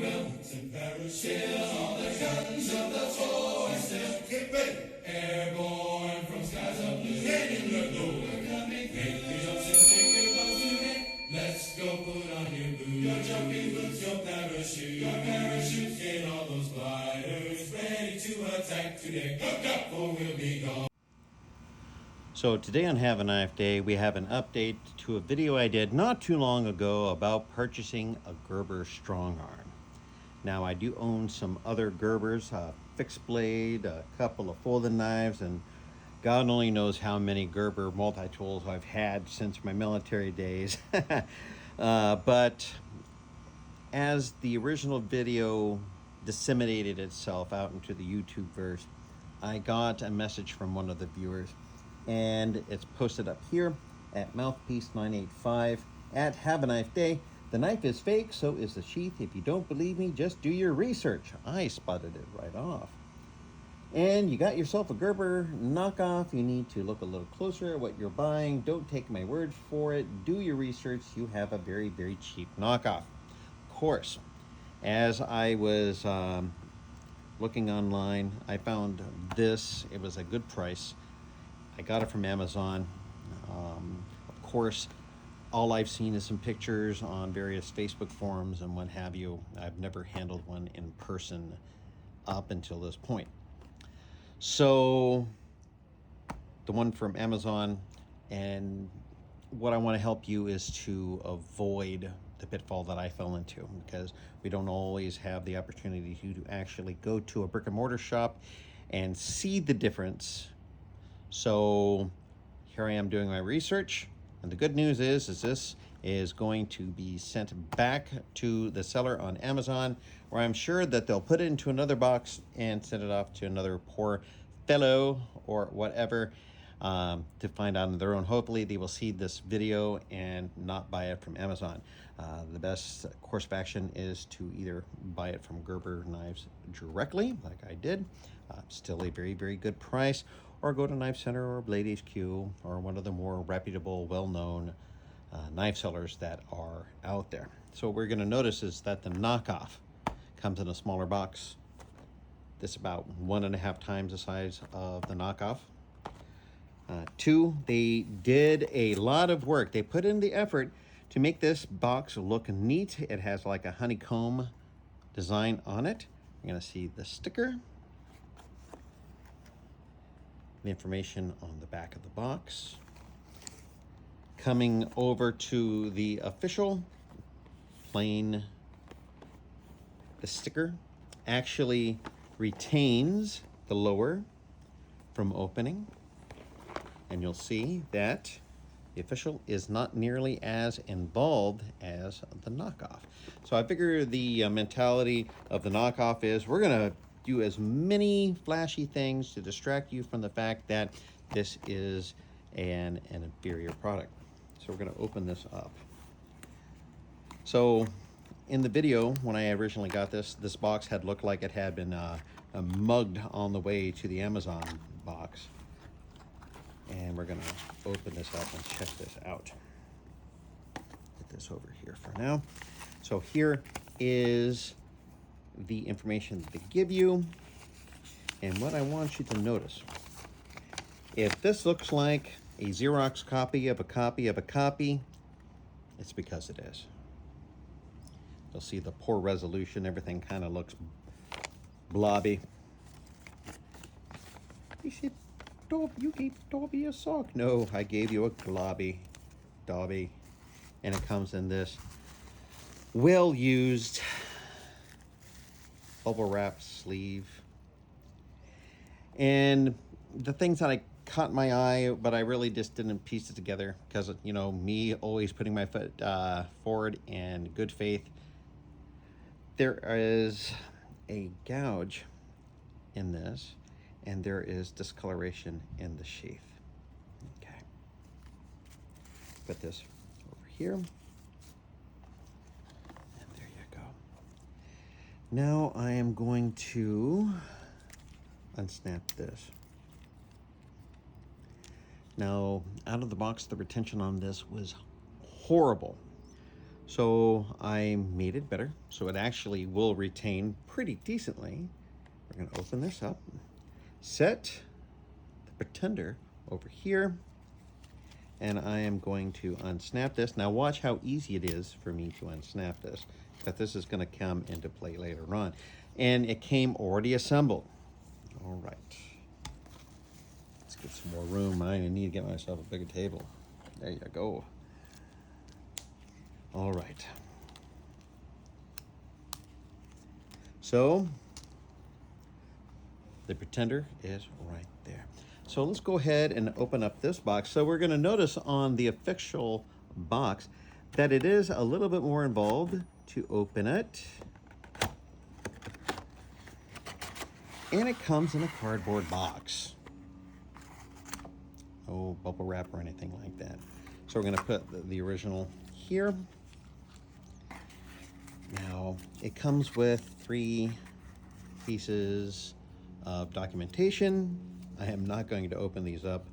boots and parachutes, all the guns of the force. Get ready. Airborne from skies of blue. Ready to go. We're coming through. Make the jumps and take your boats today. Let's go put on your boots. Your jumping boots, your parachute. Your parachutes, get all those gliders ready to attack today. Hook up or we'll be gone. So today on Have a Knife Day, we have an update to a video I did not too long ago about purchasing a Gerber Strongarm. Now I do own some other Gerbers, a fixed blade, a couple of folding knives, and God only knows how many Gerber multi-tools I've had since my military days. But as the original video disseminated itself out into the YouTube verse, I got a message from one of the viewers, and it's posted up here at Mouthpiece985 at Have a Knife Day. The knife is fake, so is the sheath. If you don't believe me, just do your research. I spotted it right off. And you got yourself a Gerber knockoff. You need to look a little closer at what you're buying. Don't take my word for it. Do your research. You have a very, very cheap knockoff. Of course, as I was looking online, I found this. It was a good price. I got it from Amazon. Of course, all I've seen is some pictures on various Facebook forums and what have you. I've never handled one in person up until this point. So the one from Amazon, and what I want to help you is to avoid the pitfall that I fell into, because we don't always have the opportunity to actually go to a brick and mortar shop and see the difference. So here I am doing my research, and the good news is this is going to be sent back to the seller on Amazon, where I'm sure that they'll put it into another box and send it off to another poor fellow or whatever to find out on their own. Hopefully they will see this video and not buy it from Amazon. The best course of action is to either buy it from Gerber Knives directly, like I did, still a very, very good price, or go to Knife Center or Blade HQ or one of the more reputable, well-known knife sellers that are out there. So what we're going to notice is that the knockoff comes in a smaller box. This is about 1.5 times the size of the knockoff. Two, they did a lot of work. They put in the effort to make this box look neat. It has like a honeycomb design on it. You're going to see the sticker, the information on the back of the box. Coming over to the official, plain, the sticker actually retains the lower from opening, and you'll see that the official is not nearly as involved as the knockoff. So I figure the mentality of the knockoff is we're going to do as many flashy things to distract you from the fact that this is an inferior product. So we're going to open this up. So in the video, when I originally got this box had looked like it had been mugged on the way to the Amazon box. And we're going to open this up and check this out. Get this over here for now. So here is the information that they give you. And what I want you to notice, if this looks like a Xerox copy of a copy of a copy, it's because it is. You'll see the poor resolution. Everything kind of looks blobby. You said, you gave Dobby a sock. No, I gave you a globby, Dobby. And it comes in this well-used bubble wrap sleeve. And the things that I caught my eye, but I really just didn't piece it together because, you know, me always putting my foot forward in good faith. There is a gouge in this, and there is discoloration in the sheath. Okay. Put this over here. And there you go. Now I am going to unsnap this. Now, out of the box, the retention on this was horrible. So I made it better, so it actually will retain pretty decently. We're going to open this up, set the pretender over here, and I am going to unsnap this. Now watch how easy it is for me to unsnap this, but this is going to come into play later on. And it came already assembled. All right. Let's get some more room. I need to get myself a bigger table. There you go. All right. So the pretender is right there. So let's go ahead and open up this box. So we're going to notice on the official box that it is a little bit more involved to open it. And it comes in a cardboard box. No bubble wrap or anything like that. So we're going to put the original here. Now, it comes with 3 pieces of documentation. I am not going to open these up.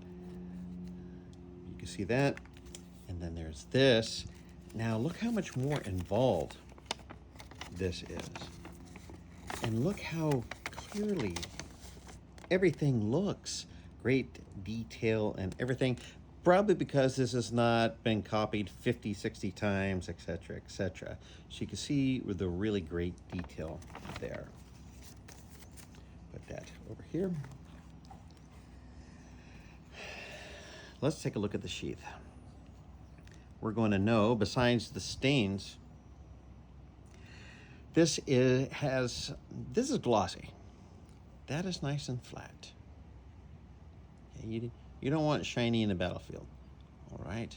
You can see that. And then there's this. Now, look how much more involved this is. And look how clearly everything looks. Great detail and everything. Probably because this has not been copied 50, 60 times, etc., etc. So you can see with the really great detail there. Put that over here. Let's take a look at the sheath. We're going to know, besides the stains, this is glossy. That is nice and flat. Okay, you don't want shiny in the battlefield. All right,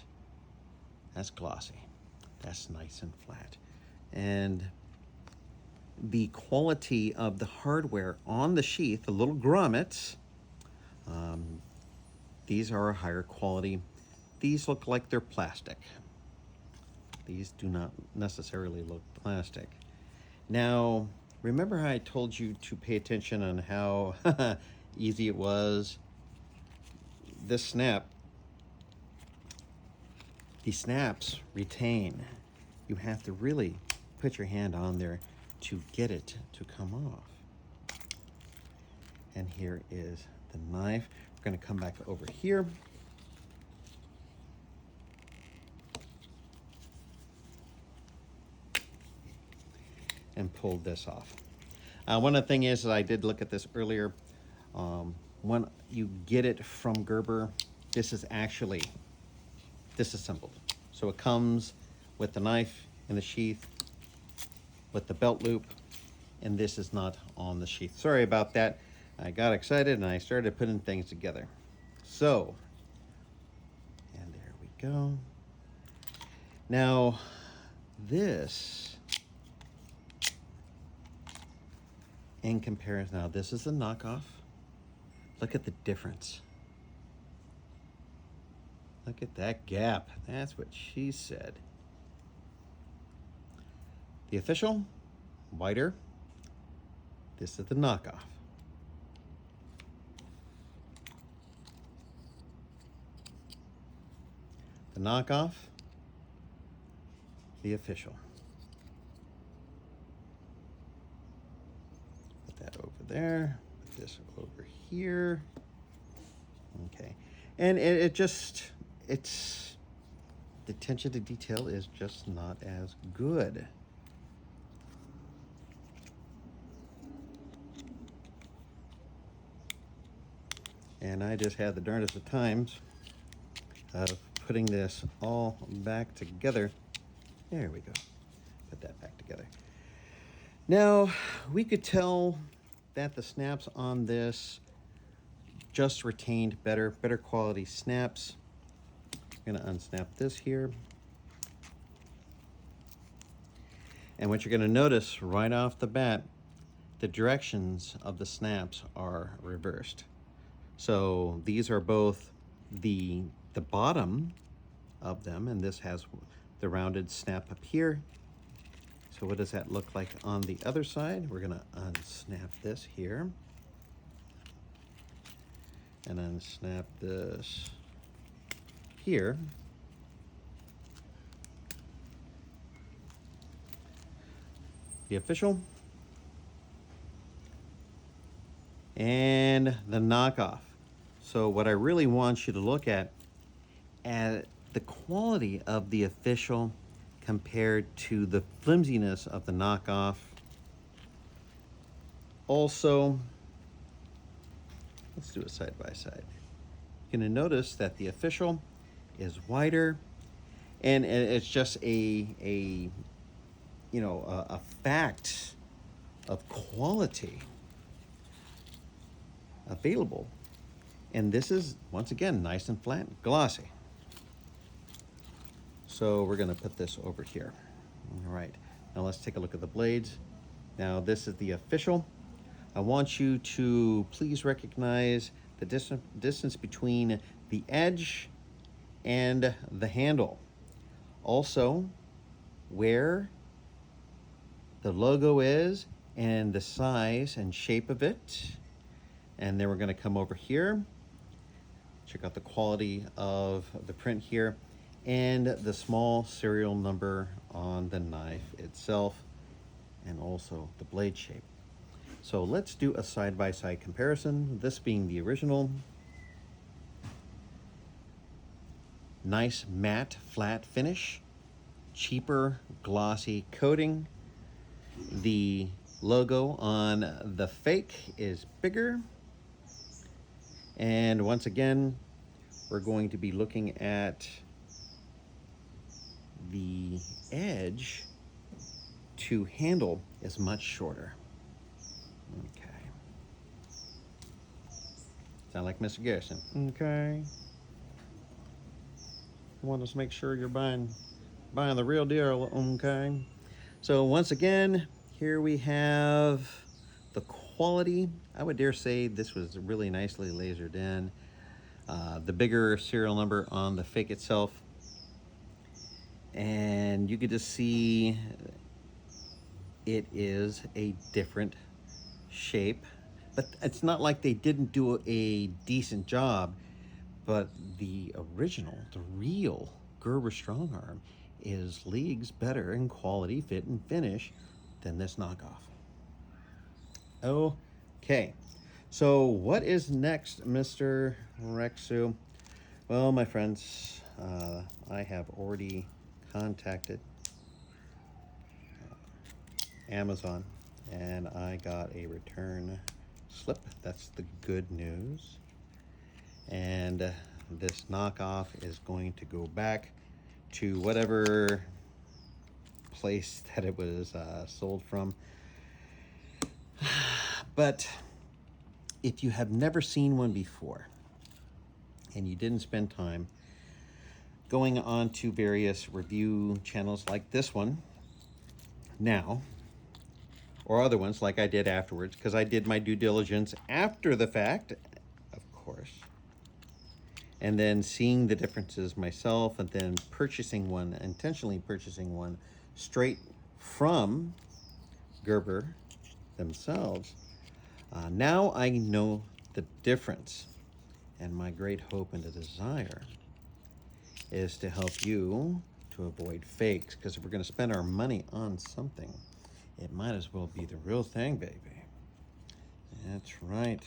that's glossy. That's nice and flat. And the quality of the hardware on the sheath, the little grommets, these are a higher quality. These look like they're plastic. These do not necessarily look plastic. Now, remember how I told you to pay attention on how easy it was? This snap, the snaps retain. You have to really put your hand on there to get it to come off. And here is the knife. We're going to come back over here. And pull this off. One of the things is that I did look at this earlier. When you get it from Gerber, this is actually disassembled. So it comes with the knife in the sheath, with the belt loop, and this is not on the sheath. Sorry about that. I got excited and I started putting things together. So, and there we go. Now, this, in comparison, now this is a knockoff. Look at the difference. Look at that gap. That's what she said. The official, wider. This is the knockoff. The knockoff, the official. Put that over there. Put this over here. Okay. And it's the attention to detail is just not as good. And I just had the darndest of times of putting this all back together. There we go. Put that back together. Now, we could tell that the snaps on this just retained better quality snaps. I'm going to unsnap this here. And what you're going to notice right off the bat, the directions of the snaps are reversed. So these are both the bottom of them, and this has the rounded snap up here. So what does that look like on the other side? We're going to unsnap this here and unsnap this here. the official and the knockoff. So what I really want you to look at the quality of the official compared to the flimsiness of the knockoff. Also, let's do it side by side. You're going to notice that the official is wider, and it's just a fact of quality available. And this is, once again, nice and flat, glossy. So we're going to put this over here. All right, now let's take a look at the blades. Now this is the official. I want you to please recognize the distance between the edge and the handle. Also, where the logo is and the size and shape of it. And then we're going to come over here, check out the quality of the print here, and the small serial number on the knife itself, and also the blade shape. So let's do a side-by-side comparison, this being the original. Nice matte flat finish, cheaper glossy coating. The logo on the fake is bigger. And once again, we're going to be looking at the edge to handle is much shorter. Okay. Sound like Mr. Garrison. Okay. I want us to make sure you're buying the real deal. Okay. So once again, here we have the quality. I would dare say this was really nicely lasered in. The bigger serial number on the fake itself. And you could just see it is a different shape. But it's not like they didn't do a decent job. But the original, the real Gerber Strongarm is leagues better in quality, fit, and finish than this knockoff. Okay, so what is next, Mr. Rexu? Well, my friends, I have already contacted Amazon, and I got a return slip. That's the good news. And this knockoff is going to go back to whatever place that it was sold from. But if you have never seen one before and you didn't spend time going on to various review channels like this one now, or other ones like I did afterwards, because I did my due diligence after the fact, of course, and then seeing the differences myself, and then intentionally purchasing one straight from Gerber themselves. Now I know the difference, and my great hope and the desire is to help you to avoid fakes, because if we're going to spend our money on something, it might as well be the real thing, baby. That's right.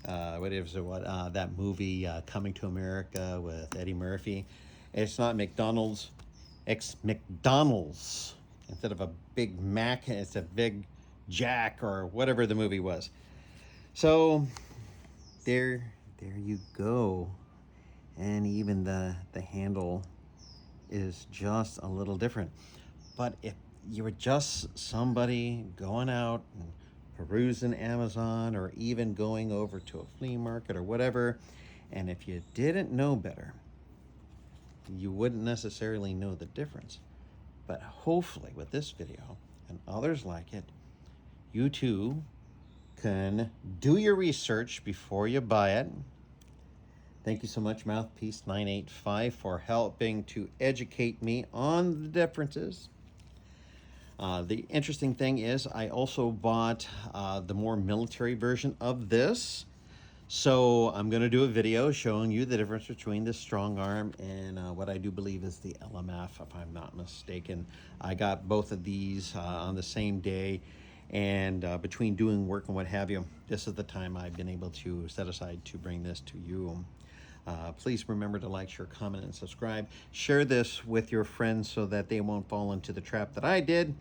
That movie Coming to America with Eddie Murphy? It's not McDonald's, it's McDonald's. Instead of a Big Mac, it's a Big Jack, or whatever the movie was. So there you go. And even the handle is just a little different. But if you were just somebody going out and perusing Amazon, or even going over to a flea market or whatever, and if you didn't know better, you wouldn't necessarily know the difference. But hopefully with this video and others like it, you too can do your research before you buy it. Thank you so much, Mouthpiece 985, for helping to educate me on the differences. The interesting thing is I also bought the more military version of this. So I'm going to do a video showing you the difference between the Strongarm and what I do believe is the LMF, if I'm not mistaken. I got both of these on the same day, and between doing work and what have you, this is the time I've been able to set aside to bring this to you. Please remember to like, share, comment, and subscribe. Share this with your friends so that they won't fall into the trap that I did.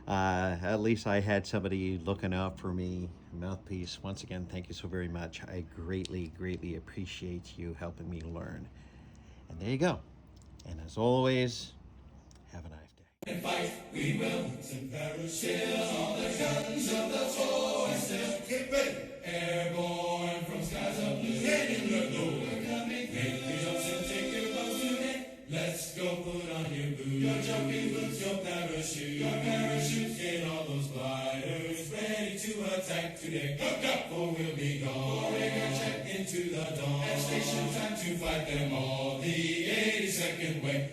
At least I had somebody looking out for me. Mouthpiece, once again, thank you so very much. I greatly, greatly appreciate you helping me learn. And there you go. And as always, have a nice day. And fight, we will. And parachute all the guns of the forces. Get ready. Airborne from skies of blue. Head in the glow. We're coming. Make your jumps and take your bows today. Let's go put on your boots. Your jumping boots, your parachute. Your parachute, get all those gliders ready to attack today. Hook up or we'll be gone. Four-acre check into the dawn. And station time to fight them all the 82nd way.